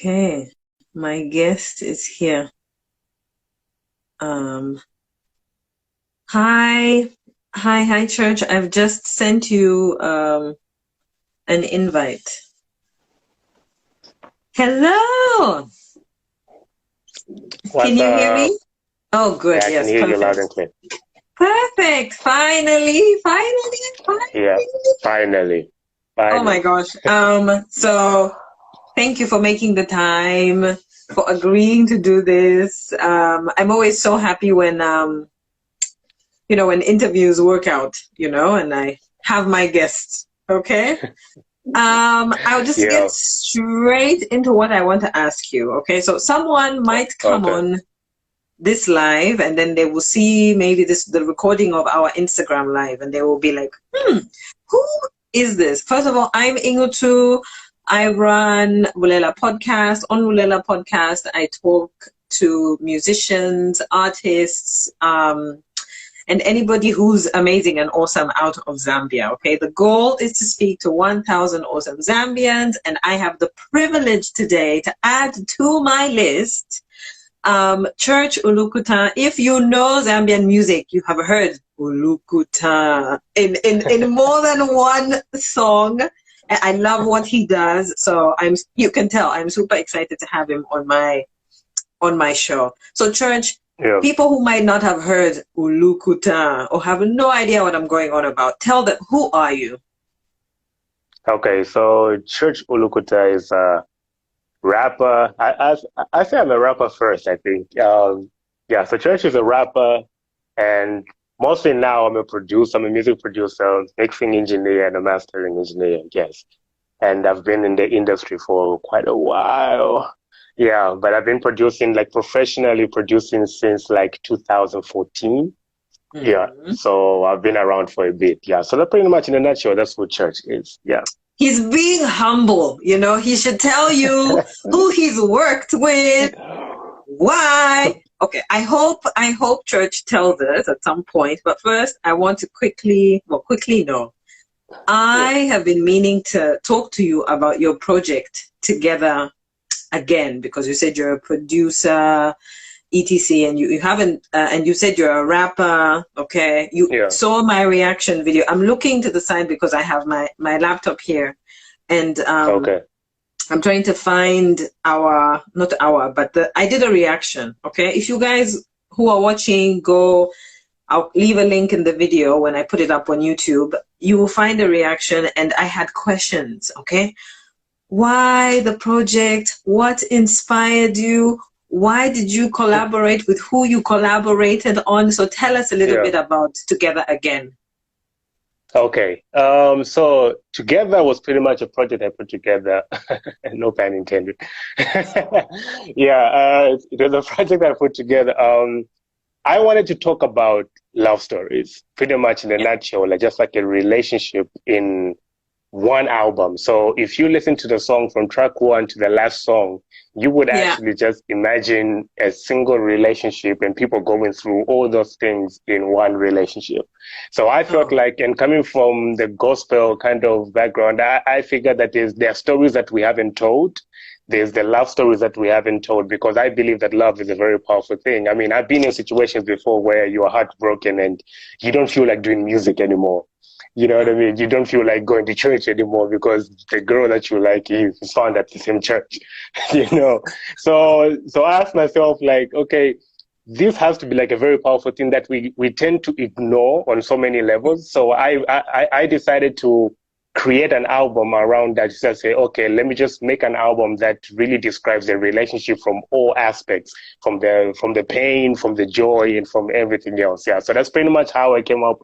Okay, my guest is here. Um, hi, church. I've just sent you an invite. Hello. Can you hear me? Oh, good. Yeah, I Yes, can hear you loud perfect. and clear. Perfect. Finally. Yeah, finally. Oh my Finally. gosh. So thank you for making the time, for agreeing to do this. I'm always so happy when when interviews work out, and I have my guests. Okay. I'll just Yeah. get straight into what I want to ask you. Okay. So someone might come Okay. on this live and then they will see maybe the recording of our Instagram live and they will be like, who is this? First of all, I'm Inutu. I run BULELA Podcast. On BULELA Podcast, I talk to musicians, artists, and anybody who's amazing and awesome out of Zambia. Okay, the goal is to speak to 1,000 awesome Zambians, and I have the privilege today to add to my list Church ULUKUTA. If you know Zambian music, you have heard ULUKUTA in more than one song. I love what he does, so you can tell I'm super excited to have him on my show. So Church, Yeah. people who might not have heard ULUKUTA or have no idea what I'm going on about, tell them, who are you? Okay, so Church ULUKUTA is a rapper. I say I'm a rapper first, I think. Yeah, so Church is a rapper, and mostly now I'm a producer. I'm a music producer, mixing engineer, and a mastering engineer, yes. And I've been in the industry for quite a while. Yeah, but I've been producing, like professionally producing since like 2014. Yeah, so I've been around for a bit. Yeah, so that pretty much in a nutshell, that's what Church is. Yeah. He's being humble, he should tell you who he's worked with, why. Okay, I hope Church tells us at some point, but first I want to quickly no. I have been meaning to talk to you about your project Together Again, because you said you're a producer, etc, and you haven't and you said you're a rapper. Okay, you saw my reaction video. I'm looking to the side because I have my laptop here, and I'm trying to find I did a reaction. Okay, if you guys who are watching I'll leave a link in the video when I put it up on YouTube. You will find a reaction, and I had questions. Okay, why the project? What inspired you? Why did you collaborate with who you collaborated on? So tell us a little bit about Together Again. Okay. So Together was pretty much a project I put together. No pun intended. Yeah, it was a project I put together. I wanted to talk about love stories, pretty much in a nutshell, like just like a relationship in one album. So if you listen to the song from track 1 to the last song, you would actually just imagine a single relationship and people going through all those things in one relationship. So I felt like, and coming from the gospel kind of background, I figured that there are stories that we haven't told. There's the love stories that we haven't told, because I believe that love is a very powerful thing. I mean, I've been in situations before where you are heartbroken and you don't feel like doing music anymore. You know what I mean? You don't feel like going to church anymore because the girl that you like is found at the same church, So I asked myself, like, okay, this has to be like a very powerful thing that we tend to ignore on so many levels. So I decided to create an album around that. Just say, okay, let me just make an album that really describes the relationship from all aspects, from the pain, from the joy, and from everything else. Yeah. So that's pretty much how I came up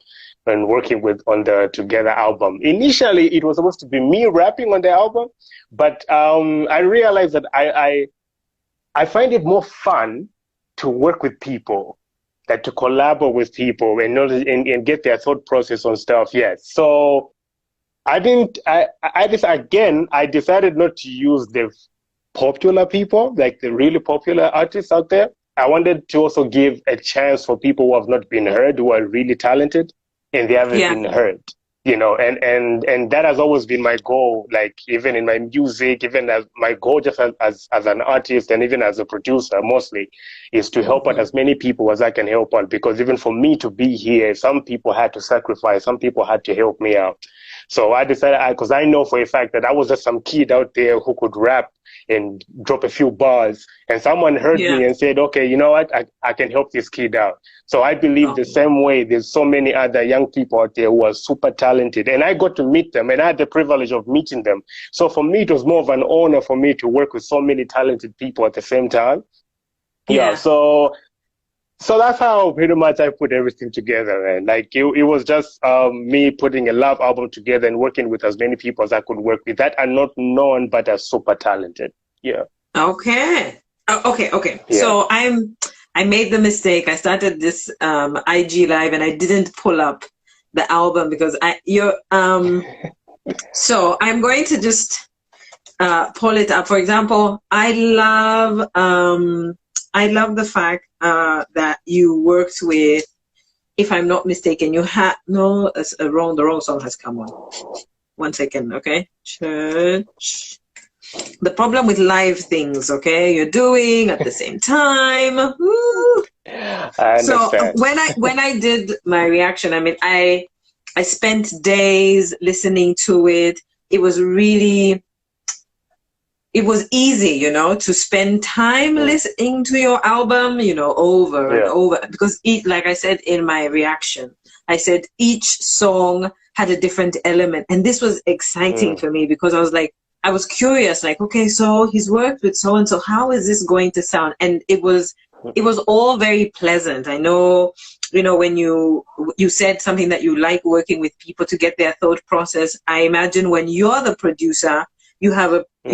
and working on the Together album. Initially, it was supposed to be me rapping on the album, but I realized that I find it more fun to work with people, that to collaborate with people and get their thought process on stuff. Yes. So I decided not to use the popular people, like the really popular artists out there. I wanted to also give a chance for people who have not been heard, who are really talented, and they haven't been heard. you know, and that has always been my goal, like even in my music, even as my goal just as an artist and even as a producer mostly, is to help out as many people as I can help out, because even for me to be here, some people had to sacrifice, some people had to help me out. So I decided, because I know for a fact that I was just some kid out there who could rap and drop a few bars, and someone heard me and said, okay, you know what, I can help this kid out. So I believe the same way there's so many other young people out there who are super talented, and I got to meet them, and I had the privilege of meeting them. So for me, it was more of an honor for me to work with so many talented people at the same time. So that's how pretty much I put everything together, and like it was just me putting a love album together and working with as many people as I could work with that are not known but are super talented. Okay. Okay. Yeah. So I made the mistake. I started this IG live and I didn't pull up the album because so I'm going to just pull it up. For example, I love the fact that you worked with, if I'm not mistaken, you had the wrong song has come on. 1 second, okay? Church. The problem with live things, okay? You're doing at the same time. Woo. I so understand. when I did my reaction, I mean, I spent days listening to it. It was easy, you know, to spend time listening to your album, you know, over and over, because like I said in my reaction, I said each song had a different element, and this was exciting for me because I was curious, like, okay, so he's worked with so and so, how is this going to sound? And it was all very pleasant. I know, you know, when you said something that you like working with people to get their thought process. I imagine when you're the producer, you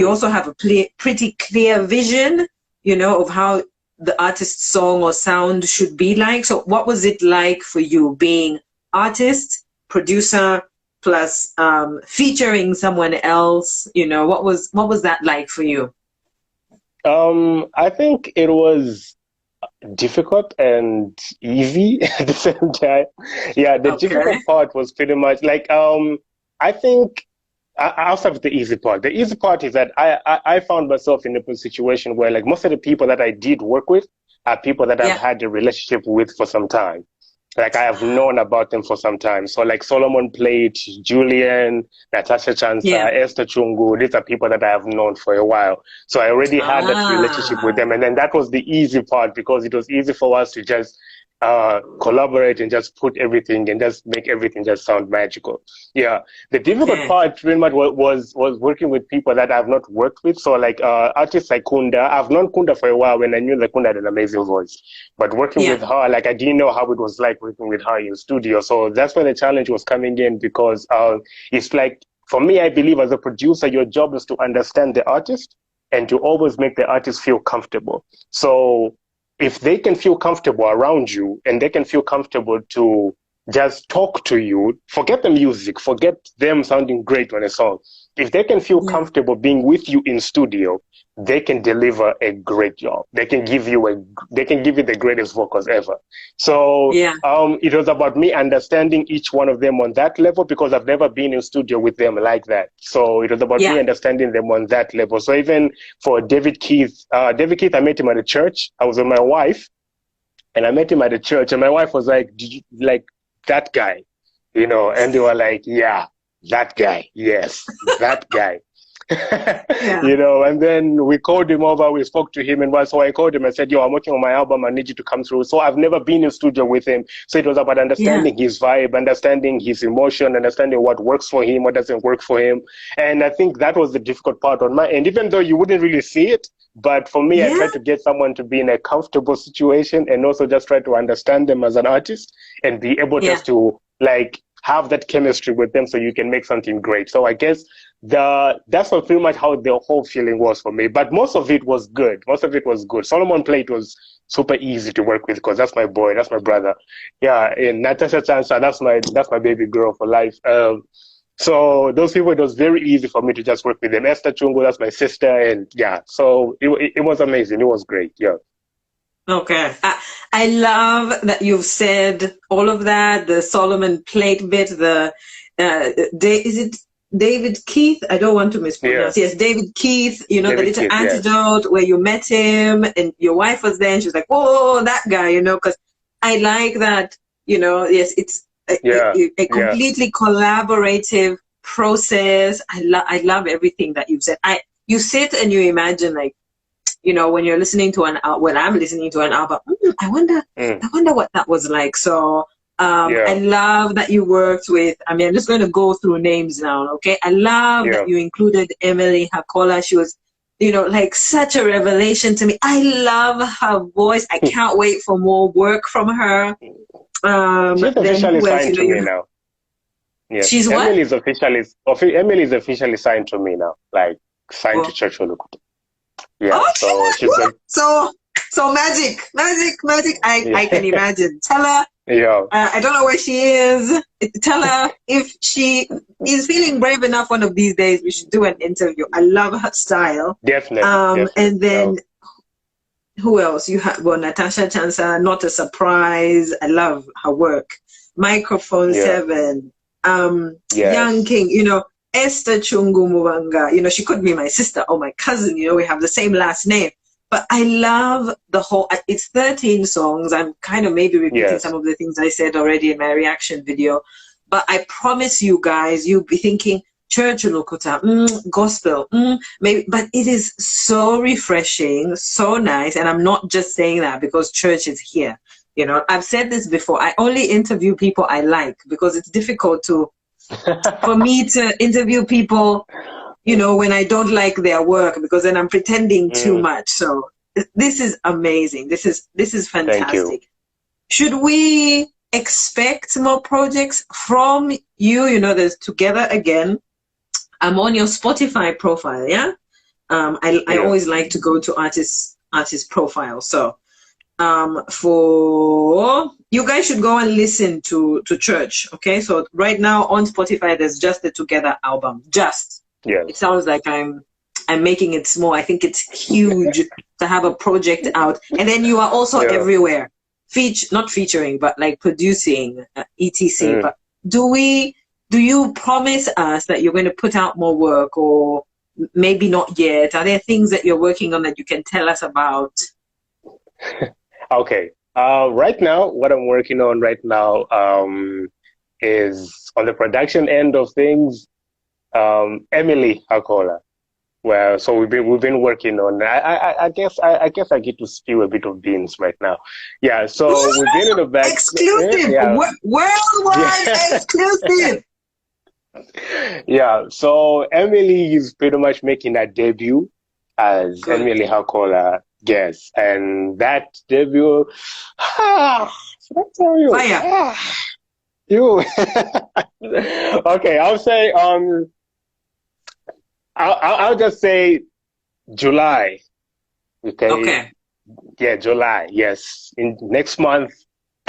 also have a pretty clear vision, you know, of how the artist's song or sound should be like. So what was it like for you being artist, producer, plus featuring someone else? You know, what was that like for you? I think it was difficult and easy at the same time. Yeah, the difficult part was pretty much like I think I'll start with the easy part. The easy part is that I found myself in a situation where, like, most of the people that I did work with are people that I've had a relationship with for some time. Like, I have known about them for some time. So, like, Solomon Plate, Julian, Natasha Chansa, Esther Chungu, these are people that I have known for a while. So I already had that relationship with them. And then that was the easy part, because it was easy for us to just collaborate and just put everything and just make everything just sound magical. Yeah. The difficult part pretty much was working with people that I've not worked with. So like artists like Kunda, I've known Kunda for a while when I knew that Kunda had an amazing voice. But working with her, like, I didn't know how it was like working with her in studio. So that's where the challenge was coming in, because it's like, for me, I believe as a producer, your job is to understand the artist and to always make the artist feel comfortable. So if they can feel comfortable around you and they can feel comfortable to just talk to you, forget the music, forget them sounding great on a song. If they can feel comfortable being with you in studio, they can deliver a great job. They can give you the greatest vocals ever. So it was about me understanding each one of them on that level, because I've never been in studio with them like that. So it was about me understanding them on that level. So even for David Keith, I met him at a church. I was with my wife, and I met him at a church, and my wife was like, "Did you like that guy?" You know, and they were like, "Yeah, that guy. Yes, that guy." You know, and then we called him over, we spoke to him, and so I called him and said, "Yo, I'm working on my album, I need you to come through." So I've never been in studio with him. So it was about understanding his vibe, understanding his emotion, understanding what works for him, what doesn't work for him. And I think that was the difficult part on my end, even though you wouldn't really see it. But for me, I tried to get someone to be in a comfortable situation and also just try to understand them as an artist and be able just to like have that chemistry with them so you can make something great. So I guess that's what pretty much how the whole feeling was for me. But most of it was good. Solomon Plate was super easy to work with because that's my boy, that's my brother. Yeah, and Natasha Chansa, that's my baby girl for life. So those people, it was very easy for me to just work with them. Esther Chungu, that's my sister, and so it was amazing. It was great. Yeah. Okay. I love that you've said all of that, the Solomon plate bit, is it David Keith? I don't want to mispronounce. Yeah. Yes, David Keith, the David little Keith, yes. antidote where you met him and your wife was there and she was like, whoa, that guy, because I like that, yes, it's a completely collaborative process. I love everything that you've said. You sit and you imagine, like, when you're listening to when I'm listening to an album, I wonder what that was like. So I love that you worked with, I'm just going to go through names now, okay? I love that you included Emily Hakola. She was, like such a revelation to me. I love her voice. I can't wait for more work from her. She's officially signed to me now. Yes. She's what? Emily is officially signed to me now, like signed to Church ULUKUTA. Yeah. Okay. So magic. I can imagine. Tell her. Yeah. I don't know where she is. Tell her if she is feeling brave enough one of these days, we should do an interview. I love her style. Definitely. And then who else? You have Natasha Chansa, Not a Surprise. I love her work. Microphone 7. Young King, Esther Chungu Mubanga, she could be my sister or my cousin, we have the same last name. But I love the whole, it's 13 songs. I'm kind of maybe repeating some of the things I said already in my reaction video. But I promise you guys, you'll be thinking, Church ULUKUTA, gospel, maybe. But it is so refreshing, so nice. And I'm not just saying that because church is here. I've said this before. I only interview people I like because it's difficult for me to interview people, when I don't like their work, because then I'm pretending too much. So this is amazing. This is fantastic. Should we expect more projects from you? There's Together Again. I'm on your Spotify profile. Yeah. I always like to go to artist profile. So for you guys should go and listen to Church. Okay, so right now on Spotify there's just the Together album. It sounds like I'm making it small. I think it's huge to have a project out. And then you are also everywhere, not featuring, but like producing, etc. But do you promise us that you're going to put out more work, or maybe not yet? Are there things that you're working on that you can tell us about? Okay. Right now, what I'm working on right now is on the production end of things. Emily Hakola. Well, so we've been working on. I guess I get to spew a bit of beans right now. Yeah. So we've been in the back. Exclusive. Worldwide exclusive. Yeah. So Emily is pretty much making her debut as Emily Hakola. Yes, and that debut, should I tell you? Fire. You. Okay, I'll say, I'll just say July. Okay. Yeah, July. Yes, in next month,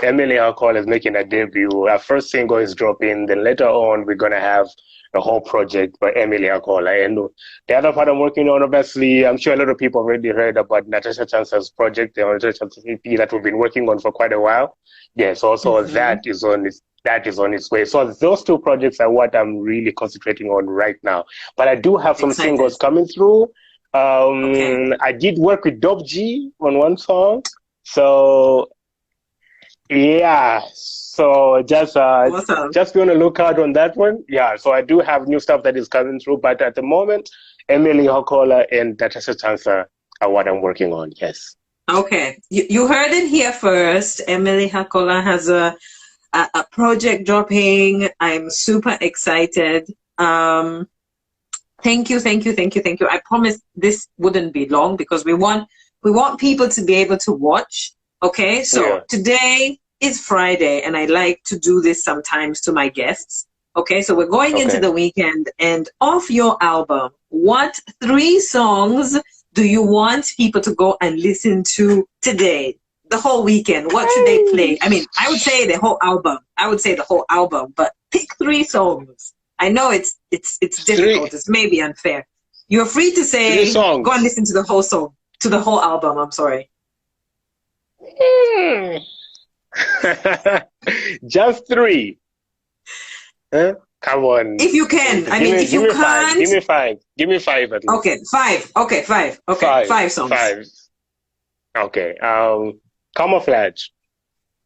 Emily Hakola is making a debut. Our first single is dropping. Then later on, we're gonna have a whole project by Emily Hakola. And the other part I'm working on, obviously, I'm sure a lot of people already heard about Natasha Chansa's project, the Natasha Chansa's EP that we've been working on for quite a while. Yes, also that is on its way. So those two projects are what I'm really concentrating on right now. But I do have some singles coming through. I did work with Dope G on one song. So yeah, so just be on the lookout on that one. Yeah, so I do have new stuff that is coming through, but at the moment, Emily Hakola and Natasha Chansa are what I'm working on. Yes. Okay, you heard it here first. Emily Hakola has a project dropping. I'm super excited. Thank you. I promise this wouldn't be long because we want people to be able to watch. Okay, so today is Friday, and I like to do this sometimes to my guests. Okay, so we're going into the weekend, and off your album, what 3 songs do you want people to go and listen to today, the whole weekend? What should they play? I mean, I would say the whole album. But pick 3 songs. I know it's difficult. It's maybe unfair. You're free to say, go and listen to the whole song, to the whole album. I'm sorry. Just 3. Huh? Come on. If you can. I mean, if you can't. Give me 5. Give me 5 at least. Okay, 5. Okay, 5. Okay, 5 songs. 5. Okay. Camouflage.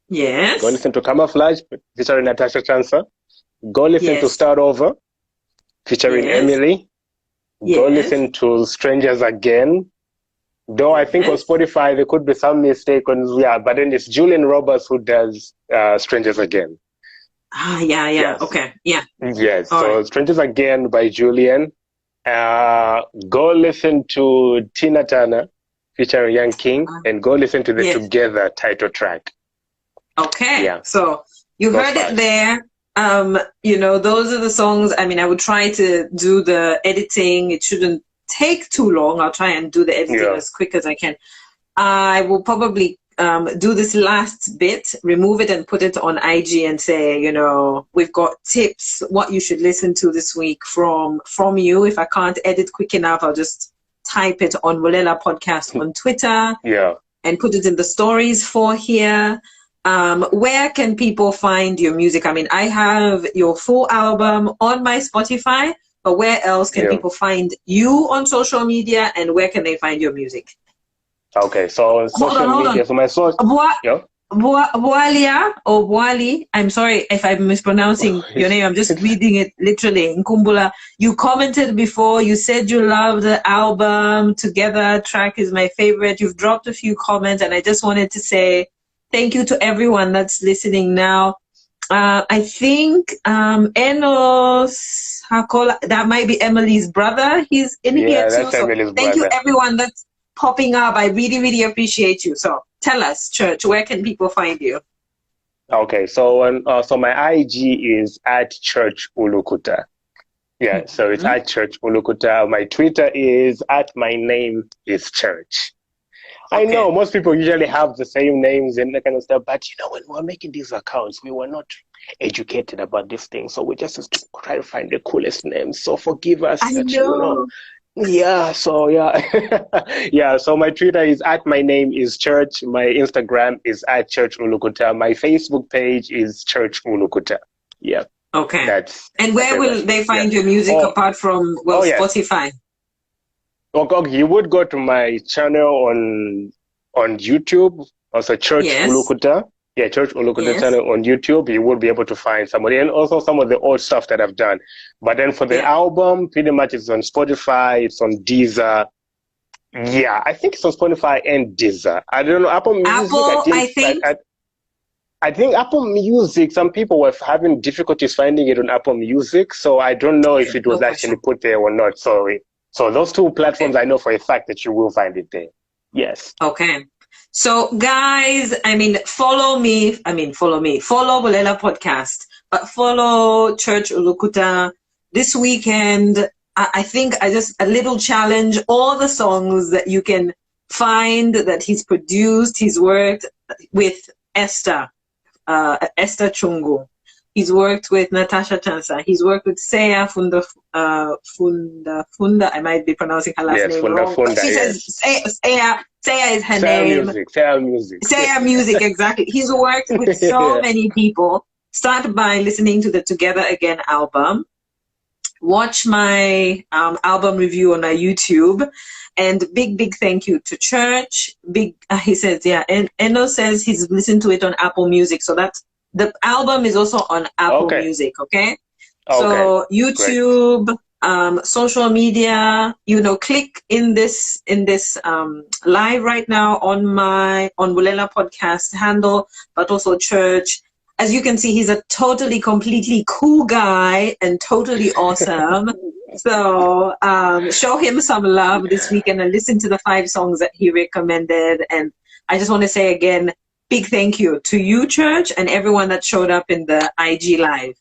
Yes. Go listen to Camouflage featuring Natasha Chansa. Go listen to Start Over featuring Emily. Go listen to Strangers Again. Though I think on Spotify there could be some mistake but then it's Julian Roberts who does Strangers Again. Yeah. Yes. Okay. Yeah. Yes. All right. Strangers Again by Julian. Go listen to Tina Turner featuring Young King, and go listen to the Together title track. Okay. Yeah. So you heard it there. Those are the songs. I mean, I would try to do the editing. It shouldn't take too long. I'll try and do the editing as quick as I can. I will probably do this last bit, remove it and put it on IG and say, we've got tips, what you should listen to this week from you. If I can't edit quick enough, I'll just type it on BULELA Podcast on Twitter and put it in the stories for here. Where can people find your music? I mean, I have your full album on my Spotify, but where else can people find you on social media, and where can they find your music? Okay, so on social media, so my social... Bwalia or Bwali, I'm sorry if I'm mispronouncing your name, I'm just reading it literally. Nkumbula, you commented before, you said you love the album, Together track is my favorite. You've dropped a few comments, and I just wanted to say thank you to everyone that's listening now. I think Enos Hakola, that might be Emily's brother. He's in here too. So thank you everyone that's popping up. I really, really appreciate you. So tell us, Church, where can people find you? Okay, so so my IG is at Church ULUKUTA. Yeah, so it's at Church ULUKUTA. My Twitter is at my name is Church. I know most people usually have the same names and that kind of stuff, but when we were making these accounts, we were not educated about this thing, so we just used to try to find the coolest names. So forgive us. I know. Yeah, so yeah, so my Twitter is at my name is Church. My Instagram is at Church ULUKUTA. My Facebook page is Church ULUKUTA. Yeah. Okay. And where will they find your music apart from Spotify? Okay, you would go to my channel on YouTube, also Church ULUKUTA. Yeah, Church ULUKUTA channel on YouTube. You will be able to find somebody, and also some of the old stuff that I've done. But then for the album, pretty much it's on Spotify, it's on Deezer. Yeah, I think it's on Spotify and Deezer. I don't know, Apple Music. I think Apple Music, some people were having difficulties finding it on Apple Music, so I don't know if it was actually put there or not. So those two platforms, I know for a fact that you will find it there. Yes. Okay. So guys, follow me. Follow BULELA Podcast, but follow Church ULUKUTA. This weekend, I think a little challenge, all the songs that you can find that he's produced, he's worked with Esther Chungu. He's worked with Natasha Chansa. He's worked with Seya Funda. I might be pronouncing her last name wrong. She says Seya is her name. Seya Music, exactly. He's worked with so many people. Start by listening to the Together Again album. Watch my album review on my YouTube. And big thank you to Church. He says, Eno says he's listened to it on Apple Music. So the album is also on Apple Music, okay? So YouTube, social media, click in this live right now on BULELA Podcast handle, but also Church. As you can see, he's a totally, completely cool guy and totally awesome. So show him some love this weekend and listen to the 5 songs that he recommended. And I just want to say again, big thank you to you, Church, and everyone that showed up in the IG live.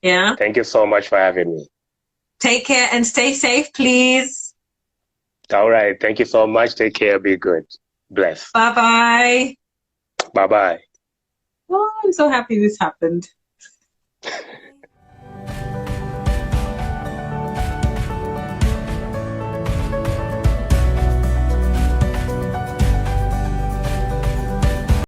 Yeah. Thank you so much for having me. Take care and stay safe, please. All right. Thank you so much. Take care. Be good. Bless. Bye-bye. Bye-bye. Oh, I'm so happy this happened.